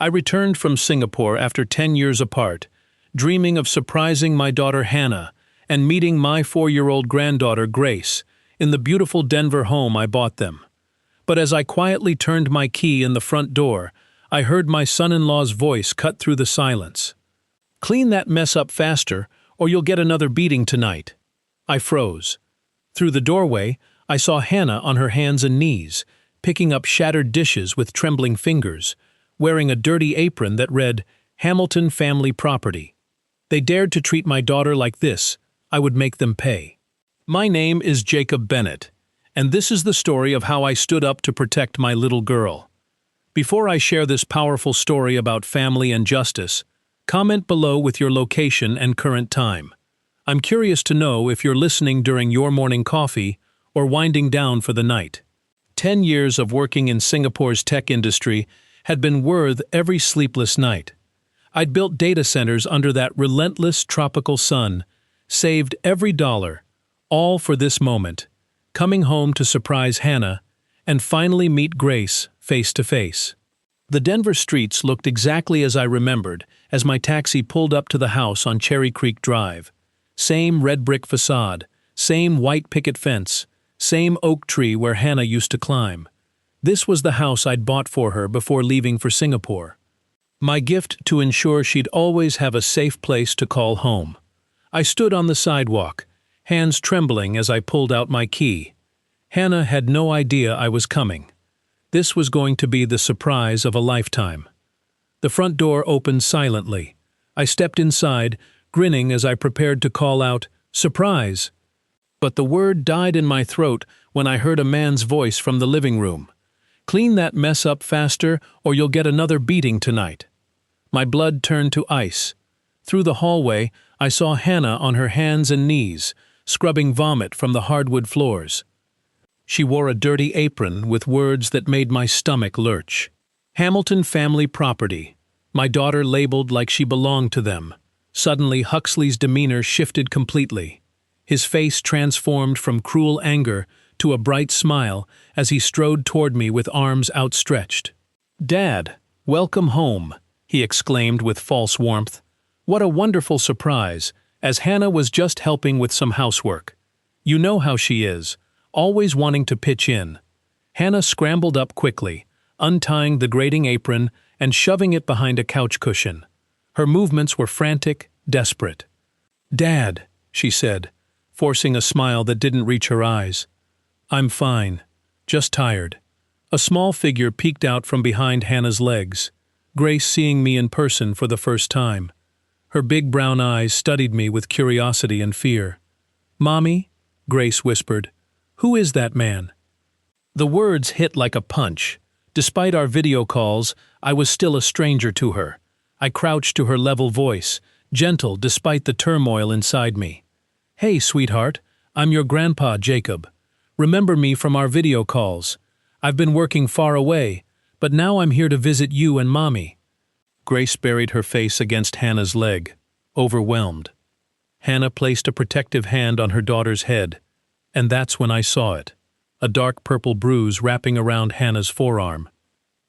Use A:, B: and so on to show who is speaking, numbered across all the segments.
A: I returned from Singapore after 10 years apart, dreaming of surprising my daughter Hannah and meeting my 4-year-old granddaughter Grace in the beautiful Denver home I bought them. But as I quietly turned my key in the front door, I heard my son-in-law's voice cut through the silence. "Clean that mess up faster, or you'll get another beating tonight." I froze. Through the doorway, I saw Hannah on her hands and knees, picking up shattered dishes with trembling fingers, wearing a dirty apron that read, "Hamilton Family Property." They dared to treat my daughter like this. I would make them pay. My name is Jacob Bennett, and this is the story of how I stood up to protect my little girl. Before I share this powerful story about family and justice, comment below with your location and current time. I'm curious to know if you're listening during your morning coffee or winding down for the night. 10 years of working in Singapore's tech industry had been worth every sleepless night. I'd built data centers under that relentless tropical sun, saved every dollar, all for this moment, coming home to surprise Hannah and finally meet Grace face to face. The Denver streets looked exactly as I remembered as my taxi pulled up to the house on Cherry Creek Drive. Same red brick facade, same white picket fence, same oak tree where Hannah used to climb. This was the house I'd bought for her before leaving for Singapore. My gift to ensure she'd always have a safe place to call home. I stood on the sidewalk, hands trembling as I pulled out my key. Hannah had no idea I was coming. This was going to be the surprise of a lifetime. The front door opened silently. I stepped inside, grinning as I prepared to call out, "Surprise!" But the word died in my throat when I heard a man's voice from the living room. "Clean that mess up faster, or you'll get another beating tonight." My blood turned to ice. Through the hallway, I saw Hannah on her hands and knees, scrubbing vomit from the hardwood floors. She wore a dirty apron with words that made my stomach lurch. "Hamilton Family Property." My daughter labeled like she belonged to them. Suddenly, Huxley's demeanor shifted completely. His face transformed from cruel anger to a bright smile as he strode toward me with arms outstretched. "Dad, welcome home," he exclaimed with false warmth. "What a wonderful surprise, as Hannah was just helping with some housework. You know how she is, always wanting to pitch in." Hannah scrambled up quickly, untying the grating apron and shoving it behind a couch cushion. Her movements were frantic, desperate. "Dad," she said, forcing a smile that didn't reach her eyes. "I'm fine, just tired." A small figure peeked out from behind Hannah's legs, Grace seeing me in person for the first time. Her big brown eyes studied me with curiosity and fear. "Mommy," Grace whispered, "who is that man?" The words hit like a punch. Despite our video calls, I was still a stranger to her. I crouched to her level voice, gentle despite the turmoil inside me. "Hey, sweetheart, I'm your grandpa, Jacob. Remember me from our video calls. I've been working far away, but now I'm here to visit you and Mommy." Grace buried her face against Hannah's leg, overwhelmed. Hannah placed a protective hand on her daughter's head, and that's when I saw it, a dark purple bruise wrapping around Hannah's forearm.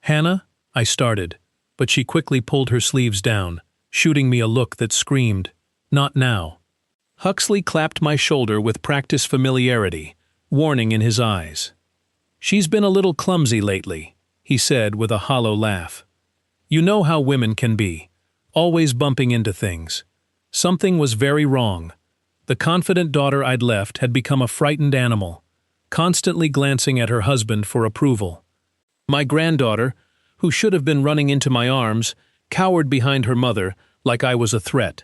A: "Hannah?" I started, but she quickly pulled her sleeves down, shooting me a look that screamed, "Not now." Huxley clapped my shoulder with practiced familiarity, warning in his eyes. "She's been a little clumsy lately," he said with a hollow laugh. "You know how women can be, always bumping into things." Something was very wrong. The confident daughter I'd left had become a frightened animal, constantly glancing at her husband for approval. My granddaughter, who should have been running into my arms, cowered behind her mother like I was a threat.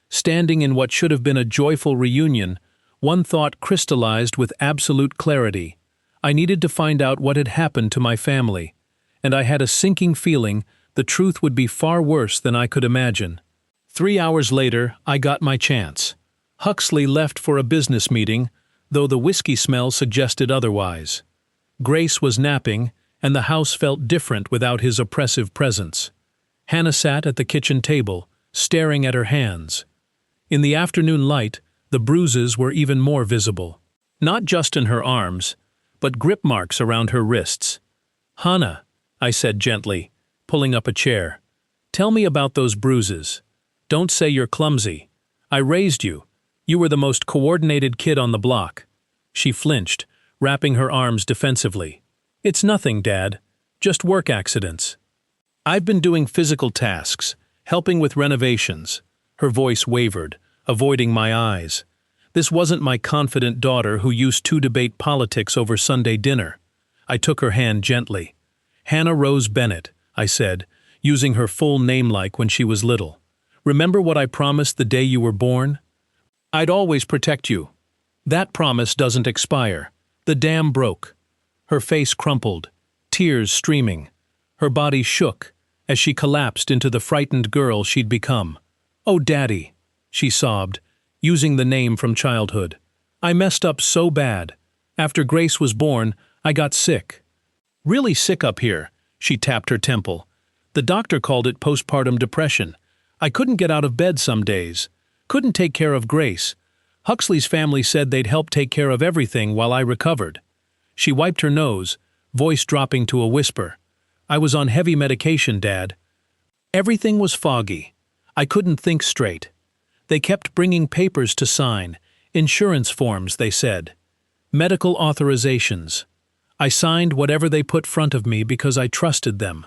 A: Standing in what should have been a joyful reunion, one thought crystallized with absolute clarity. I needed to find out what had happened to my family, and I had a sinking feeling the truth would be far worse than I could imagine. 3 hours later, I got my chance. Huxley left for a business meeting, though the whiskey smell suggested otherwise. Grace was napping, and the house felt different without his oppressive presence. Hannah sat at the kitchen table, staring at her hands. In the afternoon light, the bruises were even more visible. Not just in her arms, but grip marks around her wrists. "Hannah," I said gently, pulling up a chair, Tell me about those bruises. Don't say you're clumsy. I raised you. You were the most coordinated kid on the block." She flinched, wrapping her arms defensively. "It's nothing, Dad. Just work accidents." "I've been doing physical tasks, helping with renovations." Her voice wavered, avoiding my eyes. This wasn't my confident daughter who used to debate politics over Sunday dinner. I took her hand gently. "Hannah Rose Bennett," I said, using her full name like when she was little. "Remember what I promised the day you were born? I'd always protect you. That promise doesn't expire. The dam broke." Her face crumpled, tears streaming. Her body shook as she collapsed into the frightened girl she'd become. "Oh, Daddy," she sobbed, using the name from childhood. "I messed up so bad. After Grace was born, I got sick. Really sick up here," she tapped her temple. "The doctor called it postpartum depression. I couldn't get out of bed some days. Couldn't take care of Grace. Huxley's family said they'd help take care of everything while I recovered." She wiped her nose, voice dropping to a whisper. "I was on heavy medication, Dad. Everything was foggy. I couldn't think straight. They kept bringing papers to sign, insurance forms, they said. Medical authorizations. I signed whatever they put front of me because I trusted them.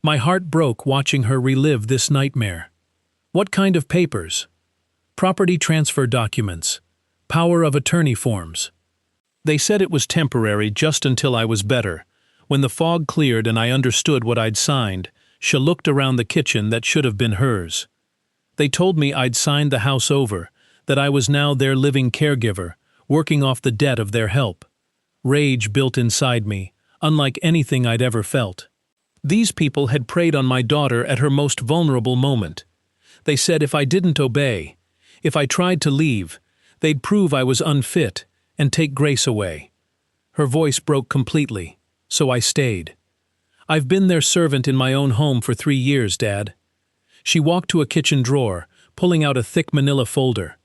A: My heart broke watching her relive this nightmare." "What kind of papers?" "Property transfer documents. Power of attorney forms." "They said it was temporary just until I was better. When the fog cleared and I understood what I'd signed, she looked around the kitchen that should have been hers. They told me I'd signed the house over, that I was now their living caregiver, working off the debt of their help. Rage built inside me, unlike anything I'd ever felt. These people had preyed on my daughter at her most vulnerable moment. They said if I didn't obey, if I tried to leave, they'd prove I was unfit and take Grace away." Her voice broke completely, so I stayed. "I've been their servant in my own home for 3 years, Dad." She walked to a kitchen drawer, pulling out a thick manila folder.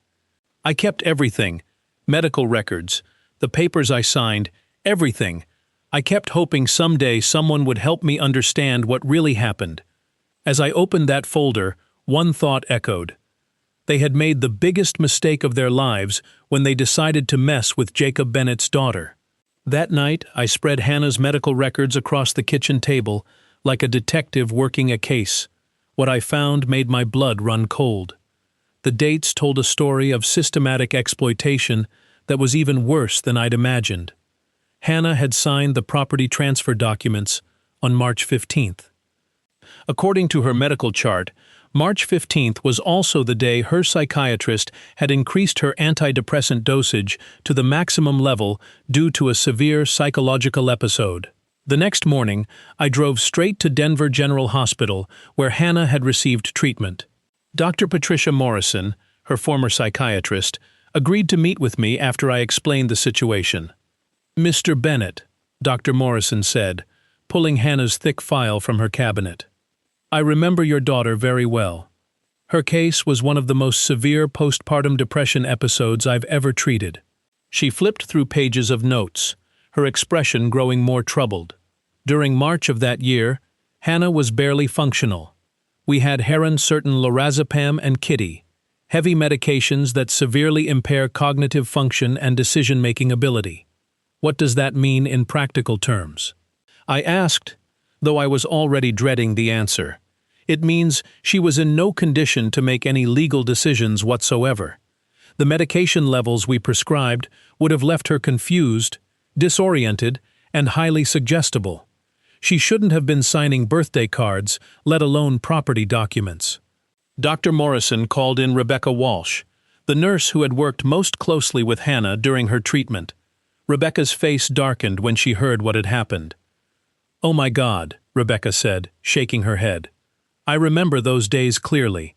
A: "I kept everything, medical records, the papers I signed, everything. I kept hoping someday someone would help me understand what really happened." As I opened that folder, one thought echoed. They had made the biggest mistake of their lives when they decided to mess with Jacob Bennett's daughter. That night, I spread Hannah's medical records across the kitchen table like a detective working a case. What I found made my blood run cold. The dates told a story of systematic exploitation that was even worse than I'd imagined. Hannah had signed the property transfer documents on March 15th. According to her medical chart, March 15th was also the day her psychiatrist had increased her antidepressant dosage to the maximum level due to a severe psychological episode. The next morning, I drove straight to Denver General Hospital, where Hannah had received treatment. Dr. Patricia Morrison, her former psychiatrist, agreed to meet with me after I explained the situation. "Mr. Bennett," Dr. Morrison said, pulling Hannah's thick file from her cabinet. "I remember your daughter very well. Her case was one of the most severe postpartum depression episodes I've ever treated." She flipped through pages of notes, her expression growing more troubled. "During March of that year, Hannah was barely functional. We had heron certain lorazepam and kitty, heavy medications that severely impair cognitive function and decision-making ability. What does that mean in practical terms?" I asked, though I was already dreading the answer. It means she was in no condition to make any legal decisions whatsoever. The medication levels we prescribed would have left her confused, disoriented, and highly suggestible. She shouldn't have been signing birthday cards, let alone property documents. Dr. Morrison called in Rebecca Walsh, the nurse who had worked most closely with Hannah during her treatment. Rebecca's face darkened when she heard what had happened. "Oh my God," Rebecca said, shaking her head. "I remember those days clearly.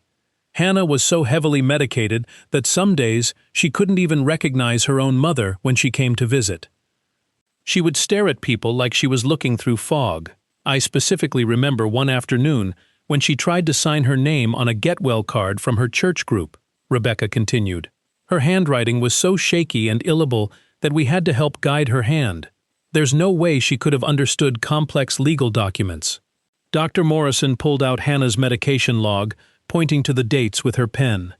A: Hannah was so heavily medicated that some days she couldn't even recognize her own mother when she came to visit. She would stare at people like she was looking through fog. I specifically remember one afternoon when she tried to sign her name on a get well card from her church group," Rebecca continued. "Her handwriting was so shaky and illegible that we had to help guide her hand. There's no way she could have understood complex legal documents." Dr. Morrison pulled out Hannah's medication log, pointing to the dates with her pen.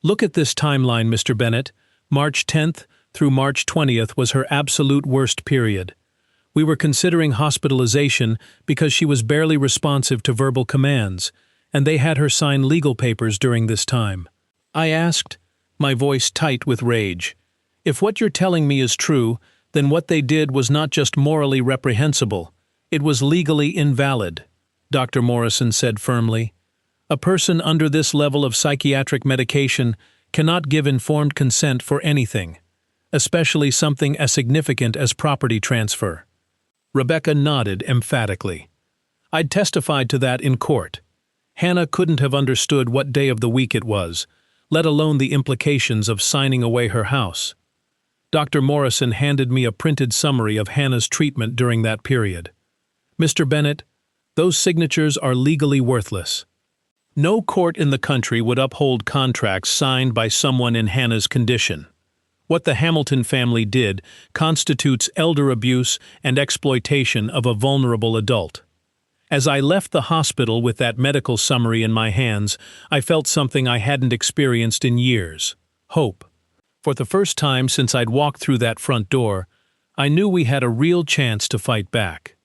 A: "Look at this timeline, Mr. Bennett. March 10th through March 20th was her absolute worst period. We were considering hospitalization because she was barely responsive to verbal commands, and they had her sign legal papers during this time." I asked, my voice tight with rage. "If what you're telling me is true, then what they did was not just morally reprehensible, it was legally invalid," Dr. Morrison said firmly. "A person under this level of psychiatric medication cannot give informed consent for anything, especially something as significant as property transfer." Rebecca nodded emphatically. "I'd testified to that in court. Hannah couldn't have understood what day of the week it was, let alone the implications of signing away her house." Dr. Morrison handed me a printed summary of Hannah's treatment during that period. "Mr. Bennett, those signatures are legally worthless. No court in the country would uphold contracts signed by someone in Hannah's condition. What the Hamilton family did constitutes elder abuse and exploitation of a vulnerable adult." As I left the hospital with that medical summary in my hands, I felt something I hadn't experienced in years: hope. For the first time since I'd walked through that front door, I knew we had a real chance to fight back.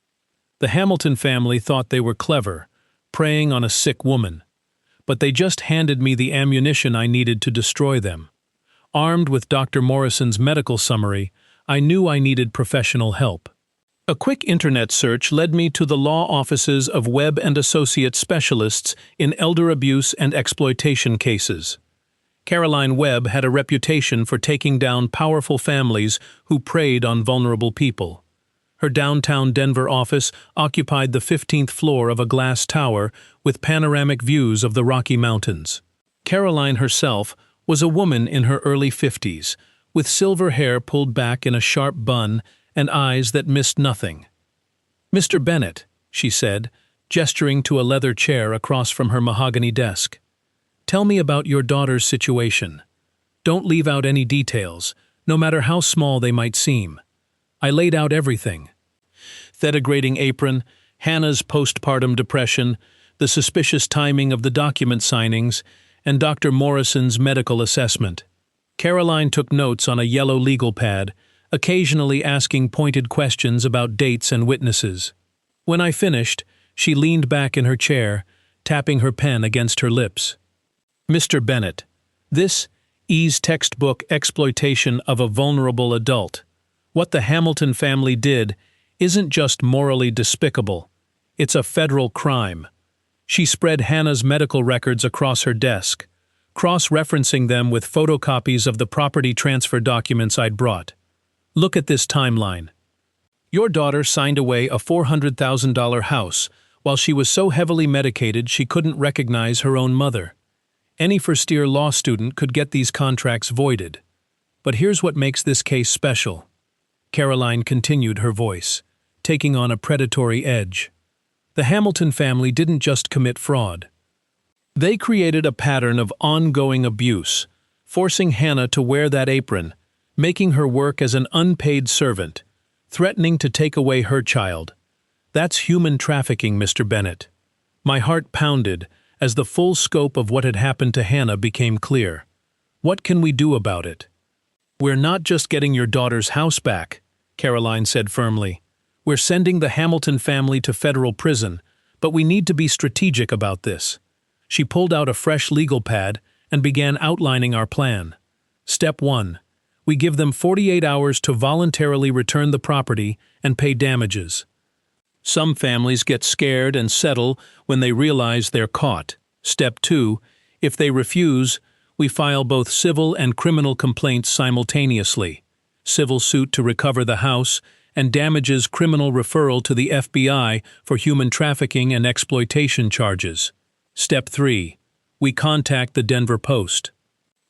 A: The Hamilton family thought they were clever, preying on a sick woman, but they just handed me the ammunition I needed to destroy them. Armed with Dr. Morrison's medical summary, I knew I needed professional help. A quick internet search led me to the law offices of Webb and Associates specialists in elder abuse and exploitation cases. Caroline Webb had a reputation for taking down powerful families who preyed on vulnerable people. Her downtown Denver office occupied the 15th floor of a glass tower with panoramic views of the Rocky Mountains. Caroline herself was a woman in her early 50s, with silver hair pulled back in a sharp bun and eyes that missed nothing. "Mr. Bennett," she said, gesturing to a leather chair across from her mahogany desk, "tell me about your daughter's situation. Don't leave out any details, no matter how small they might seem." I laid out everything: the degrading apron, Hannah's postpartum depression, the suspicious timing of the document signings, and Dr. Morrison's medical assessment. Caroline took notes on a yellow legal pad, occasionally asking pointed questions about dates and witnesses. When I finished, she leaned back in her chair, tapping her pen against her lips. "Mr. Bennett, this is textbook exploitation of a vulnerable adult. What the Hamilton family did isn't just morally despicable, it's a federal crime." She spread Hannah's medical records across her desk, cross-referencing them with photocopies of the property transfer documents I'd brought. "Look at this timeline. Your daughter signed away a $400,000 house while she was so heavily medicated she couldn't recognize her own mother. Any first-year law student could get these contracts voided. But here's what makes this case special." Caroline continued her voice, taking on a predatory edge. "The Hamilton family didn't just commit fraud. They created a pattern of ongoing abuse, forcing Hannah to wear that apron, making her work as an unpaid servant, threatening to take away her child. That's human trafficking, Mr. Bennett." My heart pounded as the full scope of what had happened to Hannah became clear. "What can we do about it?" "We're not just getting your daughter's house back," Caroline said firmly. "We're sending the Hamilton family to federal prison, but we need to be strategic about this." She pulled out a fresh legal pad and began outlining our plan. Step 1. We give them 48 hours to voluntarily return the property and pay damages. Some families get scared and settle when they realize they're caught. Step 2. If they refuse, we file both civil and criminal complaints simultaneously. Civil suit to recover the house, and damages criminal referral to the FBI for human trafficking and exploitation charges. Step 3. We contact the Denver Post.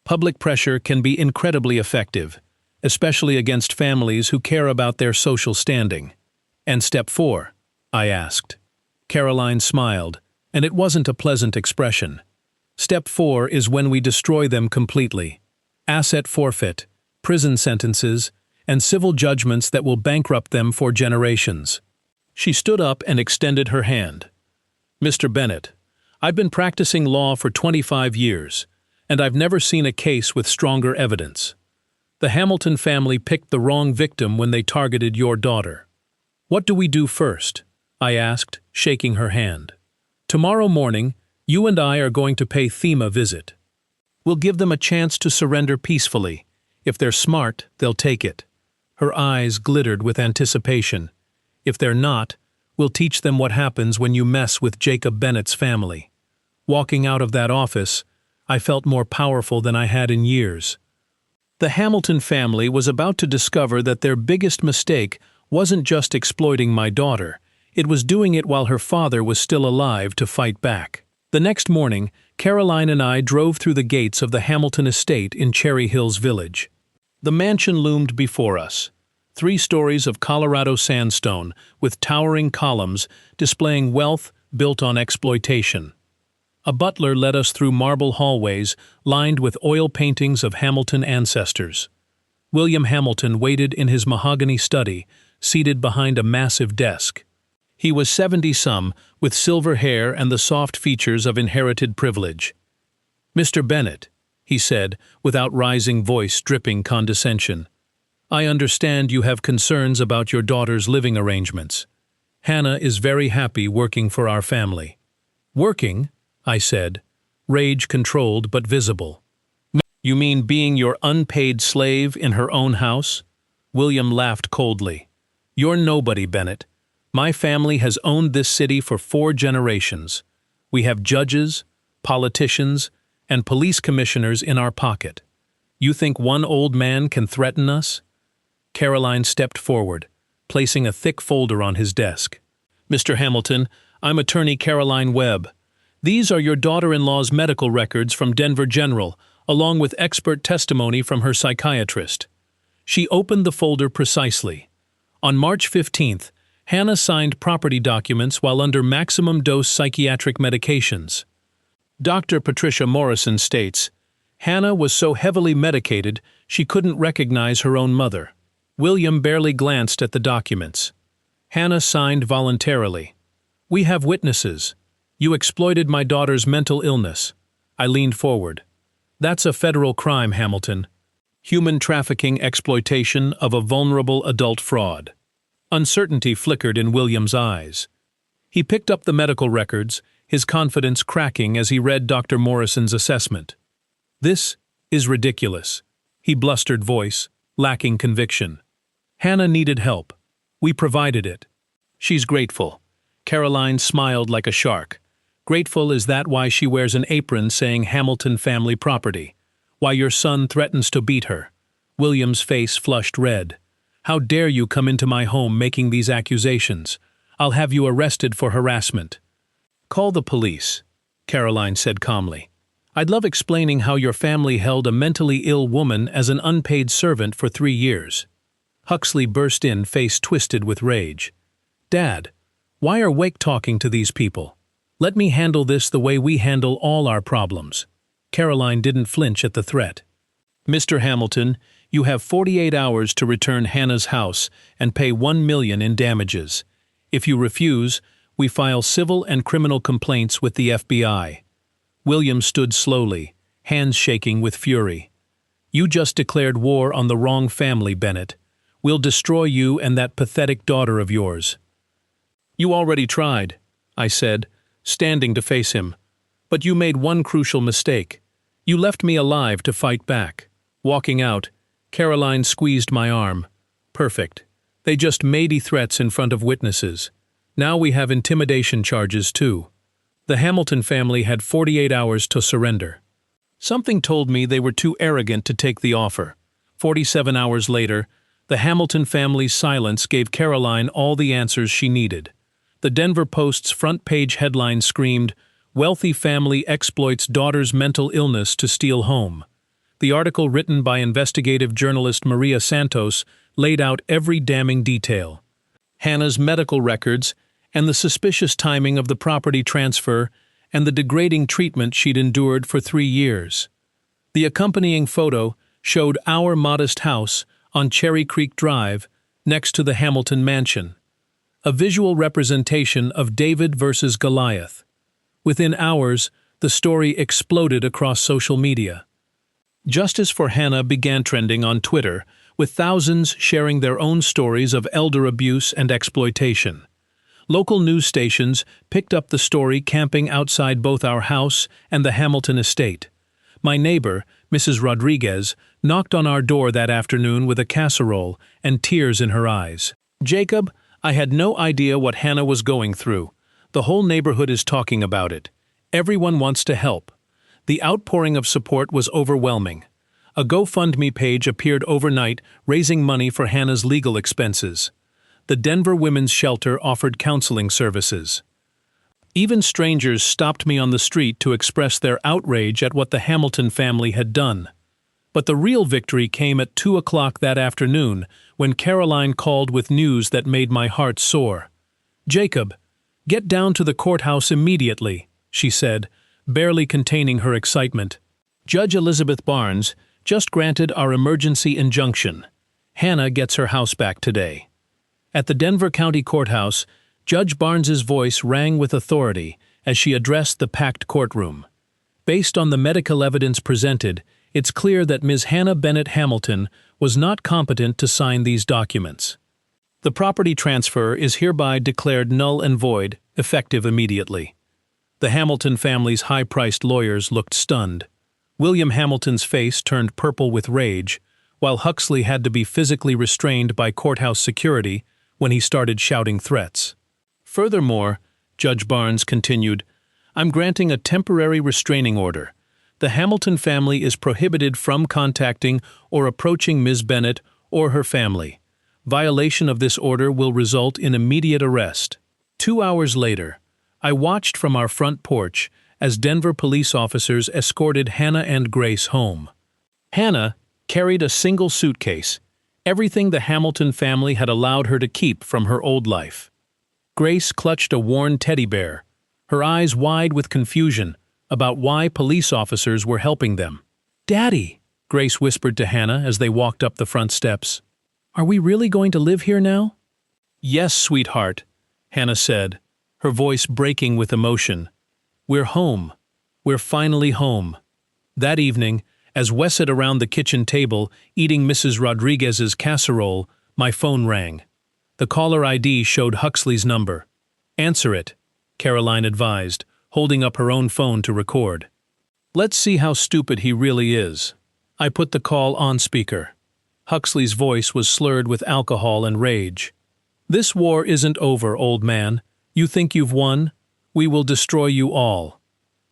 A: Public pressure can be incredibly effective, especially against families who care about their social standing. "And step 4? I asked. Caroline smiled, and it wasn't a pleasant expression. "Step 4 is when we destroy them completely. Asset forfeit, prison sentences, and civil judgments that will bankrupt them for generations." She stood up and extended her hand. Mr. Bennett, I've been practicing law for 25 years, and I've never seen a case with stronger evidence. The Hamilton family picked the wrong victim when they targeted your daughter. What do we do first? I asked, shaking her hand. Tomorrow morning, you and I are going to pay Thema a visit. We'll give them a chance to surrender peacefully. If they're smart, they'll take it. Her eyes glittered with anticipation. If they're not, we'll teach them what happens when you mess with Jacob Bennett's family. Walking out of that office, I felt more powerful than I had in years. The Hamilton family was about to discover that their biggest mistake wasn't just exploiting my daughter, it was doing it while her father was still alive to fight back. The next morning, Caroline and I drove through the gates of the Hamilton estate in Cherry Hills Village. The mansion loomed before us. 3 stories of Colorado sandstone with towering columns displaying wealth built on exploitation. A butler led us through marble hallways lined with oil paintings of Hamilton ancestors. William Hamilton waited in his mahogany study, seated behind a massive desk. He was 70-some, with silver hair and the soft features of inherited privilege. "Mr. Bennett," he said, without rising voice dripping condescension, "I understand you have concerns about your daughter's living arrangements. Hannah is very happy working for our family." "Working?" I said, rage controlled but visible. "You mean being your unpaid slave in her own house?" William laughed coldly. "You're nobody, Bennett. My family has owned this city for 4 generations. We have judges, politicians, and police commissioners in our pocket. You think one old man can threaten us?" Caroline stepped forward, placing a thick folder on his desk. "Mr. Hamilton, I'm attorney Caroline Webb. These are your daughter-in-law's medical records from Denver General, along with expert testimony from her psychiatrist." She opened the folder precisely. On March 15th, Hannah signed property documents while under maximum-dose psychiatric medications. Dr. Patricia Morrison states, "Hannah was so heavily medicated she couldn't recognize her own mother." William barely glanced at the documents. Hannah signed voluntarily. "We have witnesses. You exploited my daughter's mental illness." I leaned forward. "That's a federal crime, Hamilton. Human trafficking exploitation of a vulnerable adult fraud." Uncertainty flickered in William's eyes. He picked up the medical records, his confidence cracking as he read Dr. Morrison's assessment. "This is ridiculous," he blustered voice, lacking conviction. "Hannah needed help. We provided it." "She's grateful." Caroline smiled like a shark. "Grateful, is that why she wears an apron saying Hamilton family property? Why your son threatens to beat her?" William's face flushed red. "How dare you come into my home making these accusations? I'll have you arrested for harassment." "Call the police," Caroline said calmly. "I'd love explaining how your family held a mentally ill woman as an unpaid servant for 3 years. Huxley burst in, face twisted with rage. "Dad, why are Wake talking to these people? Let me handle this the way we handle all our problems." Caroline didn't flinch at the threat. "Mr. Hamilton, you have 48 hours to return Hannah's house and pay $1 million in damages. If you refuse, we file civil and criminal complaints with the FBI." William stood slowly, hands shaking with fury. "You just declared war on the wrong family, Bennett. We'll destroy you and that pathetic daughter of yours." "You already tried," I said, standing to face him. "But you made one crucial mistake. You left me alive to fight back." Walking out, Caroline squeezed my arm. "Perfect. They just made threats in front of witnesses. Now we have intimidation charges too." The Hamilton family had 48 hours to surrender. Something told me they were too arrogant to take the offer. 47 hours later, the Hamilton family's silence gave Caroline all the answers she needed. The Denver Post's front-page headline screamed, "Wealthy family exploits daughter's mental illness to steal home." The article, written by investigative journalist Maria Santos, laid out every damning detail. Hannah's medical records, and the suspicious timing of the property transfer, and the degrading treatment she'd endured for 3 years. The accompanying photo showed our modest house on Cherry Creek Drive, next to the Hamilton mansion. A visual representation of David versus Goliath. Within hours, the story exploded across social media. Justice for Hannah began trending on Twitter, with thousands sharing their own stories of elder abuse and exploitation. Local news stations picked up the story camping outside both our house and the Hamilton estate. My neighbor, Mrs. Rodriguez, knocked on our door that afternoon with a casserole and tears in her eyes. "Jacob, I had no idea what Hannah was going through. The whole neighborhood is talking about it. Everyone wants to help." The outpouring of support was overwhelming. A GoFundMe page appeared overnight, raising money for Hannah's legal expenses. The Denver Women's Shelter offered counseling services. Even strangers stopped me on the street to express their outrage at what the Hamilton family had done. But the real victory came at 2 o'clock that afternoon, when Caroline called with news that made my heart soar. "Jacob, get down to the courthouse immediately," she said, barely containing her excitement. "Judge Elizabeth Barnes just granted our emergency injunction. Hannah gets her house back today." At the Denver County Courthouse, Judge Barnes's voice rang with authority as she addressed the packed courtroom. Based on the medical evidence presented, it's clear that Ms. Hannah Bennett Hamilton was not competent to sign these documents. The property transfer is hereby declared null and void, effective immediately. The Hamilton family's high-priced lawyers looked stunned. William Hamilton's face turned purple with rage, while Huxley had to be physically restrained by courthouse security when he started shouting threats. "Furthermore," Judge Barnes continued, "I'm granting a temporary restraining order. The Hamilton family is prohibited from contacting or approaching Ms. Bennett or her family. Violation of this order will result in immediate arrest." 2 hours later, I watched from our front porch as Denver police officers escorted Hannah and Grace home. Hannah carried a single suitcase, everything the Hamilton family had allowed her to keep from her old life. Grace clutched a worn teddy bear, her eyes wide with confusion about why police officers were helping them. "Daddy," Grace whispered to Hannah as they walked up the front steps, "are we really going to live here now?" "Yes, sweetheart," Hannah said, her voice breaking with emotion. "We're home. We're finally home." That evening, as Wes sat around the kitchen table eating Mrs. Rodriguez's casserole, my phone rang. The caller ID showed Huxley's number. "Answer it," Caroline advised, holding up her own phone to record. "Let's see how stupid he really is." I put the call on speaker. Huxley's voice was slurred with alcohol and rage. "This war isn't over, old man. You think you've won? We will destroy you all.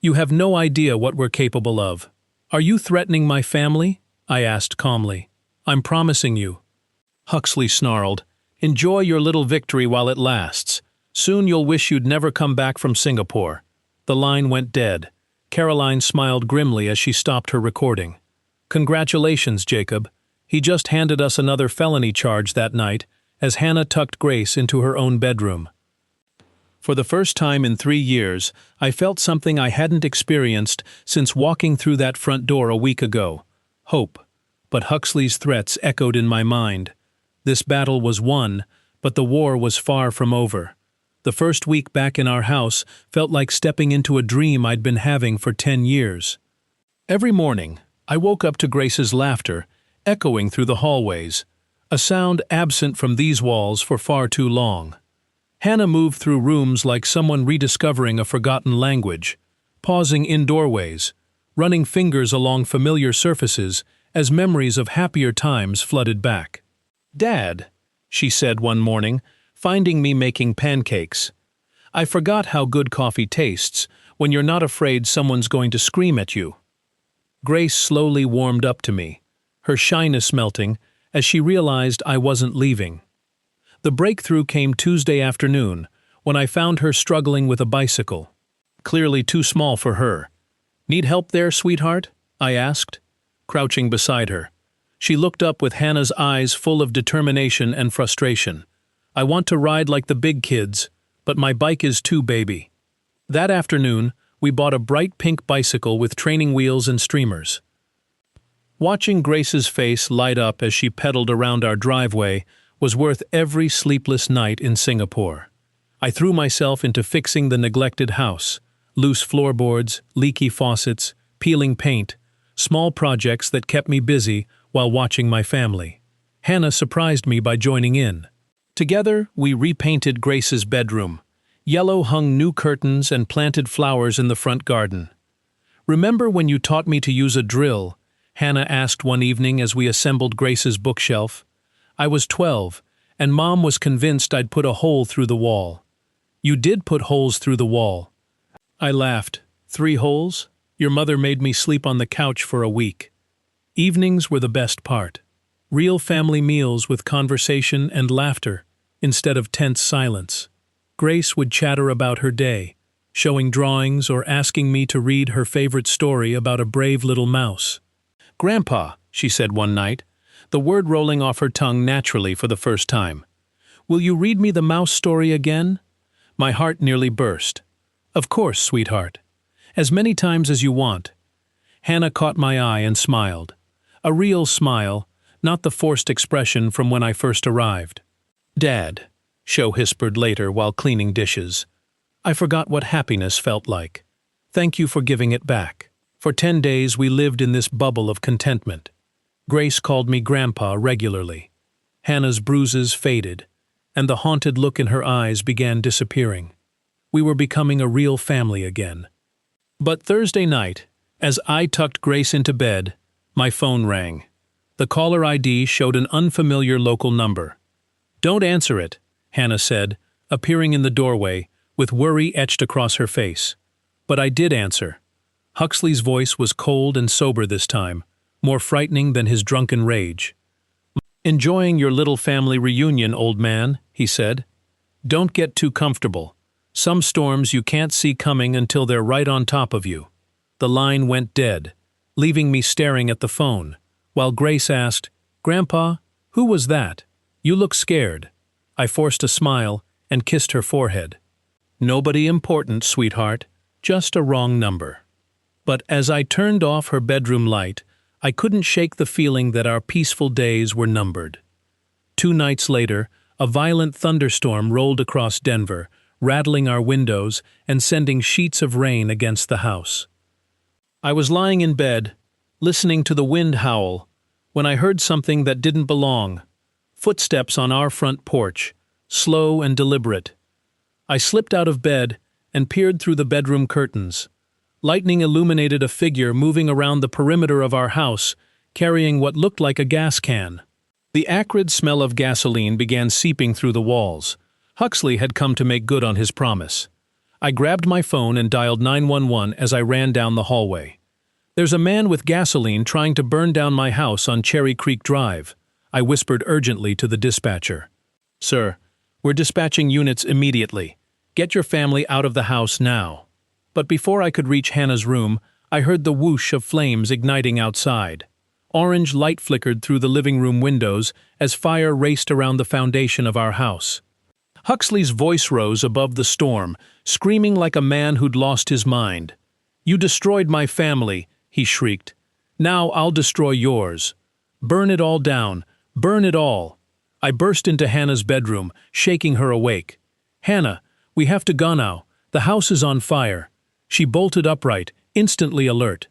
A: You have no idea what we're capable of." "Are you threatening my family?" I asked calmly. "I'm promising you." Huxley snarled, "Enjoy your little victory while it lasts. Soon you'll wish you'd never come back from Singapore." The line went dead. Caroline smiled grimly as she stopped her recording. "Congratulations, Jacob. He just handed us another felony charge that night as Hannah tucked Grace into her own bedroom." For the first time in 3 years, I felt something I hadn't experienced since walking through that front door a week ago. Hope. But Huxley's threats echoed in my mind. This battle was won, but the war was far from over. The first week back in our house felt like stepping into a dream I'd been having for 10 years. Every morning, I woke up to Grace's laughter, echoing through the hallways, a sound absent from these walls for far too long. Hannah moved through rooms like someone rediscovering a forgotten language, pausing in doorways, running fingers along familiar surfaces as memories of happier times flooded back. "Dad," she said one morning, finding me making pancakes, "I forgot how good coffee tastes when you're not afraid someone's going to scream at you." Grace slowly warmed up to me, her shyness melting as she realized I wasn't leaving. The breakthrough came Tuesday afternoon, when I found her struggling with a bicycle. Clearly too small for her. "Need help there, sweetheart?" I asked, crouching beside her. She looked up with Hannah's eyes full of determination and frustration. "I want to ride like the big kids, but my bike is too baby." That afternoon, we bought a bright pink bicycle with training wheels and streamers. Watching Grace's face light up as she pedaled around our driveway was worth every sleepless night in Singapore. I threw myself into fixing the neglected house, Loose floorboards, leaky faucets, peeling paint, small projects that kept me busy while watching my family. Hannah surprised me by joining in. Together, we repainted Grace's bedroom, yellow-hung new curtains and planted flowers in the front garden. "Remember when you taught me to use a drill?" Hannah asked one evening as we assembled Grace's bookshelf. "I was 12, and Mom was convinced I'd put a hole through the wall." "You did put holes through the wall." I laughed. "3 holes? Your mother made me sleep on the couch for a week." Evenings were the best part. Real family meals with conversation and laughter, instead of tense silence. Grace would chatter about her day, showing drawings or asking me to read her favorite story about a brave little mouse. "Grandpa," she said one night, the word rolling off her tongue naturally for the first time, "will you read me the mouse story again?" My heart nearly burst. "Of course, sweetheart. As many times as you want." Hannah caught my eye and smiled. A real smile, not the forced expression from when I first arrived. "Dad," Sho whispered later while cleaning dishes, "I forgot what happiness felt like. Thank you for giving it back." For 10 days we lived in this bubble of contentment. Grace called me Grandpa regularly. Hannah's bruises faded, and the haunted look in her eyes began disappearing. We were becoming a real family again. But Thursday night, as I tucked Grace into bed, my phone rang. The caller ID showed an unfamiliar local number. "Don't answer it," Hannah said, appearing in the doorway, with worry etched across her face. But I did answer. Huxley's voice was cold and sober this time, more frightening than his drunken rage. "Enjoying your little family reunion, old man," he said. "Don't get too comfortable. Some storms you can't see coming until they're right on top of you." The line went dead, leaving me staring at the phone, while Grace asked, "Grandpa, who was that? You look scared." I forced a smile and kissed her forehead. "Nobody important, sweetheart, just a wrong number." But as I turned off her bedroom light, I couldn't shake the feeling that our peaceful days were numbered. 2 nights later, a violent thunderstorm rolled across Denver, rattling our windows and sending sheets of rain against the house. I was lying in bed, listening to the wind howl, when I heard something that didn't belong. Footsteps on our front porch, slow and deliberate. I slipped out of bed and peered through the bedroom curtains. Lightning illuminated a figure moving around the perimeter of our house, carrying what looked like a gas can. The acrid smell of gasoline began seeping through the walls. Huxley had come to make good on his promise. I grabbed my phone and dialed 911 as I ran down the hallway. "There's a man with gasoline trying to burn down my house on Cherry Creek Drive," I whispered urgently to the dispatcher. "Sir, we're dispatching units immediately. Get your family out of the house now." But before I could reach Hannah's room, I heard the whoosh of flames igniting outside. Orange light flickered through the living room windows as fire raced around the foundation of our house. Huxley's voice rose above the storm, screaming like a man who'd lost his mind. "You destroyed my family," he shrieked. "Now I'll destroy yours. Burn it all down. Burn it all." I burst into Hannah's bedroom, shaking her awake. "Hannah, we have to go now. The house is on fire." She bolted upright, instantly alert.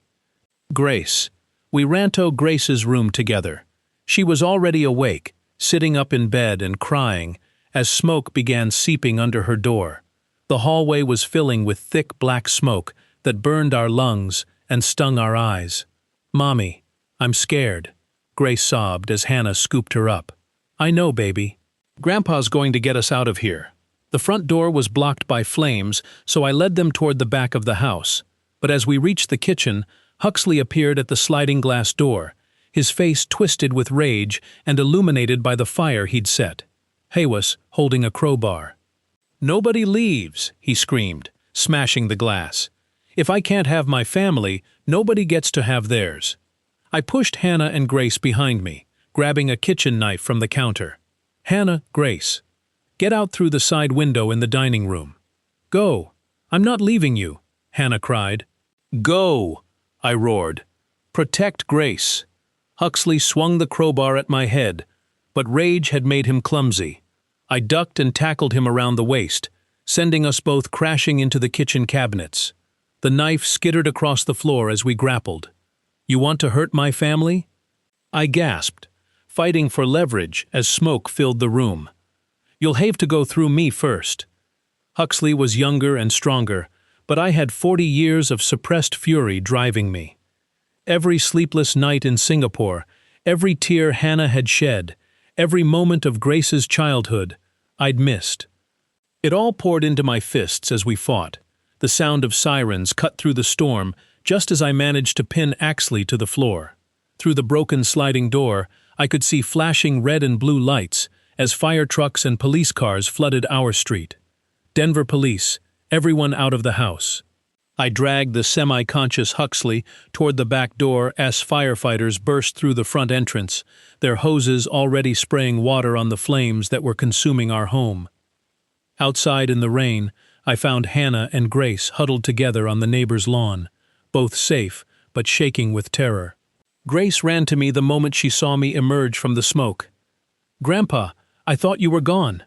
A: "Grace." We ran to Grace's room together. She was already awake, sitting up in bed and crying, as smoke began seeping under her door. The hallway was filling with thick black smoke that burned our lungs and stung our eyes. "Mommy, I'm scared," Grace sobbed as Hannah scooped her up. "I know, baby. Grandpa's going to get us out of here." The front door was blocked by flames, so I led them toward the back of the house. But as we reached the kitchen, Huxley appeared at the sliding glass door, his face twisted with rage and illuminated by the fire he'd set. Haywas holding a crowbar. "Nobody leaves," he screamed, smashing the glass. "If I can't have my family, nobody gets to have theirs." I pushed Hannah and Grace behind me, grabbing a kitchen knife from the counter. "Hannah, Grace, get out through the side window in the dining room." "Go. I'm not leaving you," Hannah cried. "Go," I roared. "Protect Grace." Huxley swung the crowbar at my head, but rage had made him clumsy. I ducked and tackled him around the waist, sending us both crashing into the kitchen cabinets. The knife skittered across the floor as we grappled. "You want to hurt my family?" I gasped, fighting for leverage as smoke filled the room. "You'll have to go through me first." Huxley was younger and stronger, but I had 40 years of suppressed fury driving me. Every sleepless night in Singapore, every tear Hannah had shed, every moment of Grace's childhood, I'd missed. It all poured into my fists as we fought. The sound of sirens cut through the storm just as I managed to pin Axley to the floor. Through the broken sliding door, I could see flashing red and blue lights as fire trucks and police cars flooded our street. Denver police, everyone out of the house. I dragged the semi-conscious Huxley toward the back door as firefighters burst through the front entrance, their hoses already spraying water on the flames that were consuming our home. Outside in the rain, I found Hannah and Grace huddled together on the neighbor's lawn, both safe but shaking with terror. Grace ran to me the moment she saw me emerge from the smoke. "Grandpa, I thought you were gone."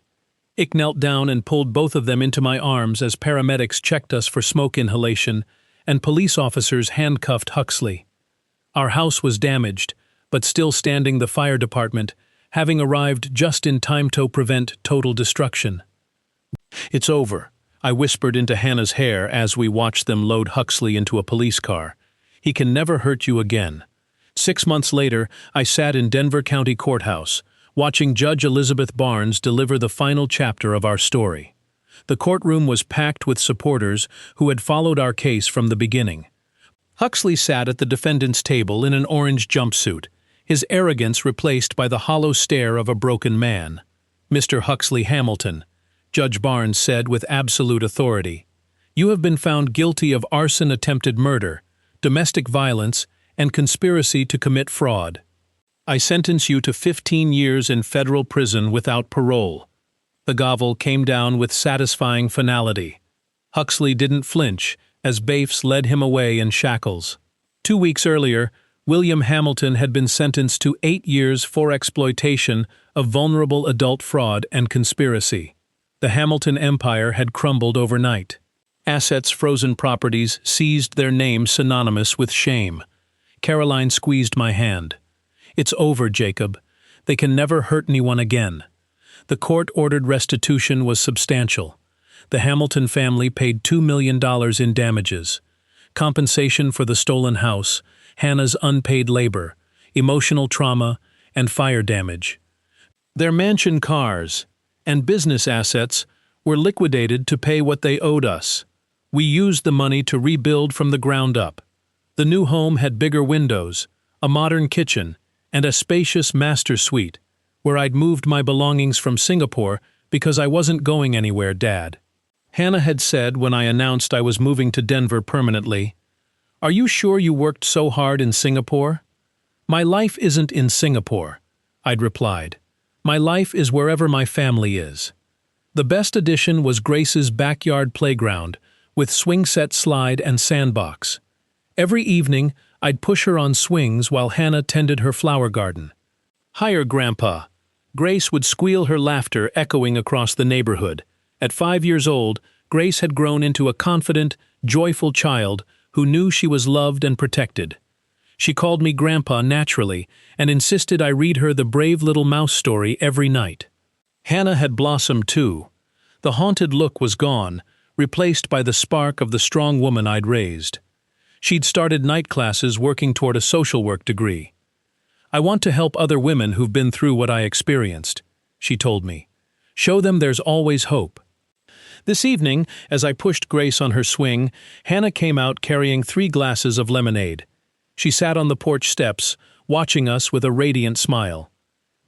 A: Ick knelt down and pulled both of them into my arms as paramedics checked us for smoke inhalation and police officers handcuffed Huxley. Our house was damaged, but still standing the fire department, having arrived just in time to prevent total destruction. "It's over," I whispered into Hannah's hair as we watched them load Huxley into a police car. "He can never hurt you again." 6 months later, I sat in Denver County Courthouse, watching Judge Elizabeth Barnes deliver the final chapter of our story. The courtroom was packed with supporters who had followed our case from the beginning. Huxley sat at the defendant's table in an orange jumpsuit, his arrogance replaced by the hollow stare of a broken man. "Mr. Huxley Hamilton," Judge Barnes said with absolute authority, "you have been found guilty of arson, attempted murder, domestic violence, and conspiracy to commit fraud. I sentence you to 15 years in federal prison without parole." The gavel came down with satisfying finality. Huxley didn't flinch as bailiffs led him away in shackles. 2 weeks earlier, William Hamilton had been sentenced to 8 years for exploitation of vulnerable adult fraud and conspiracy. The Hamilton empire had crumbled overnight. Assets, frozen properties, seized, their names synonymous with shame. Caroline squeezed my hand. "It's over, Jacob. They can never hurt anyone again." The court-ordered restitution was substantial. The Hamilton family paid $2 million in damages. Compensation for the stolen house, Hannah's unpaid labor, emotional trauma, and fire damage. Their mansion cars and business assets were liquidated to pay what they owed us. We used the money to rebuild from the ground up. The new home had bigger windows, a modern kitchen, and a spacious master suite, where I'd moved my belongings from Singapore because I wasn't going anywhere, Dad. Hannah had said when I announced I was moving to Denver permanently, "Are you sure you worked so hard in Singapore?" "My life isn't in Singapore," I'd replied. "My life is wherever my family is." The best addition was Grace's backyard playground, with swing set, slide, and sandbox. Every evening, I'd push her on swings while Hannah tended her flower garden. "Higher, Grandpa." Grace would squeal, her laughter echoing across the neighborhood. At 5 years old, Grace had grown into a confident, joyful child who knew she was loved and protected. She called me Grandpa naturally and insisted I read her the Brave Little Mouse story every night. Hannah had blossomed too. The haunted look was gone, replaced by the spark of the strong woman I'd raised. She'd started night classes working toward a social work degree. "I want to help other women who've been through what I experienced," she told me. "Show them there's always hope." This evening, as I pushed Grace on her swing, Hannah came out carrying 3 glasses of lemonade. She sat on the porch steps, watching us with a radiant smile.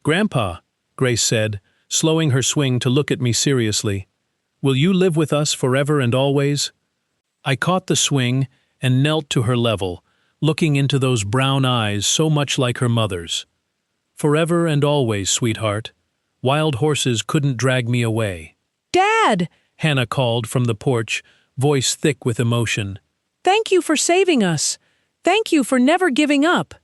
A: "Grandpa," Grace said, slowing her swing to look at me seriously, "will you live with us forever and always?" I caught the swing and knelt to her level, looking into those brown eyes so much like her mother's. "Forever and always, sweetheart. Wild horses couldn't drag me away."
B: "Dad!"
A: Hannah called from the porch, voice thick with emotion.
B: "Thank you for saving us. Thank you for never giving up."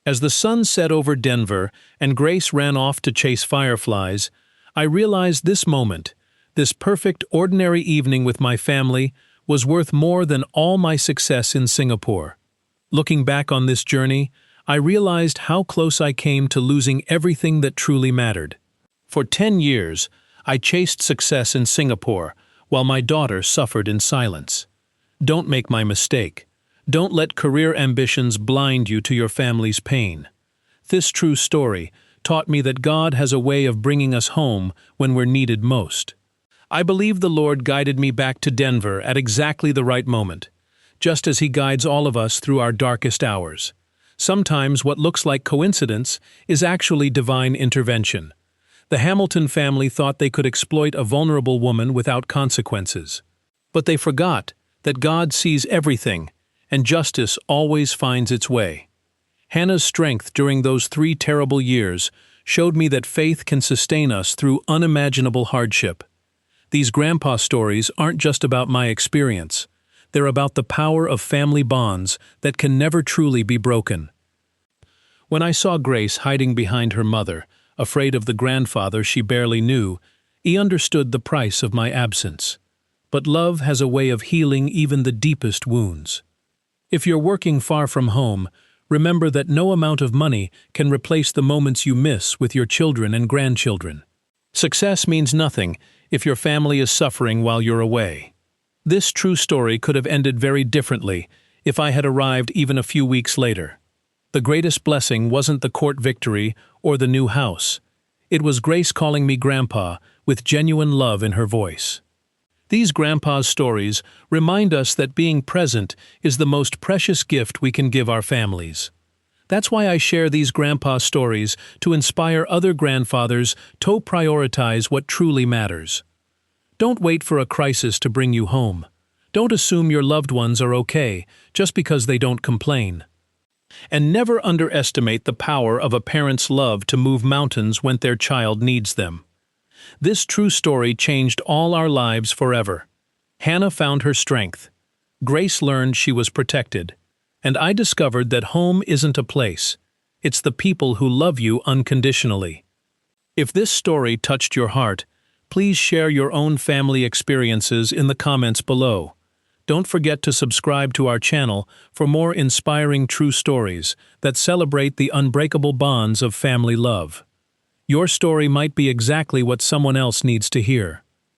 A: As the sun set over Denver and Grace ran off to chase fireflies, I realized this moment, this perfect, ordinary evening with my family, was worth more than all my success in Singapore. Looking back on this journey, I realized how close I came to losing everything that truly mattered. For 10 years, I chased success in Singapore, while my daughter suffered in silence. Don't make my mistake. Don't let career ambitions blind you to your family's pain. This true story taught me that God has a way of bringing us home when we're needed most. I believe the Lord guided me back to Denver at exactly the right moment, just as He guides all of us through our darkest hours. Sometimes what looks like coincidence is actually divine intervention. The Hamilton family thought they could exploit a vulnerable woman without consequences. But they forgot that God sees everything, and justice always finds its way. Hannah's strength during those 3 terrible years showed me that faith can sustain us through unimaginable hardship. These grandpa stories aren't just about my experience. They're about the power of family bonds that can never truly be broken. When I saw Grace hiding behind her mother, afraid of the grandfather she barely knew, he understood the price of my absence. But love has a way of healing even the deepest wounds. If you're working far from home, remember that no amount of money can replace the moments you miss with your children and grandchildren. Success means nothing if your family is suffering while you're away. This true story could have ended very differently if I had arrived even a few weeks later. The greatest blessing wasn't the court victory or the new house. It was Grace calling me Grandpa with genuine love in her voice. These grandpa's stories remind us that being present is the most precious gift we can give our families. That's why I share these grandpa stories to inspire other grandfathers to prioritize what truly matters. Don't wait for a crisis to bring you home. Don't assume your loved ones are okay just because they don't complain. And never underestimate the power of a parent's love to move mountains when their child needs them. This true story changed all our lives forever. Hannah found her strength. Grace learned she was protected. And I discovered that home isn't a place. It's the people who love you unconditionally. If this story touched your heart, please share your own family experiences in the comments below. Don't forget to subscribe to our channel for more inspiring true stories that celebrate the unbreakable bonds of family love. Your story might be exactly what someone else needs to hear.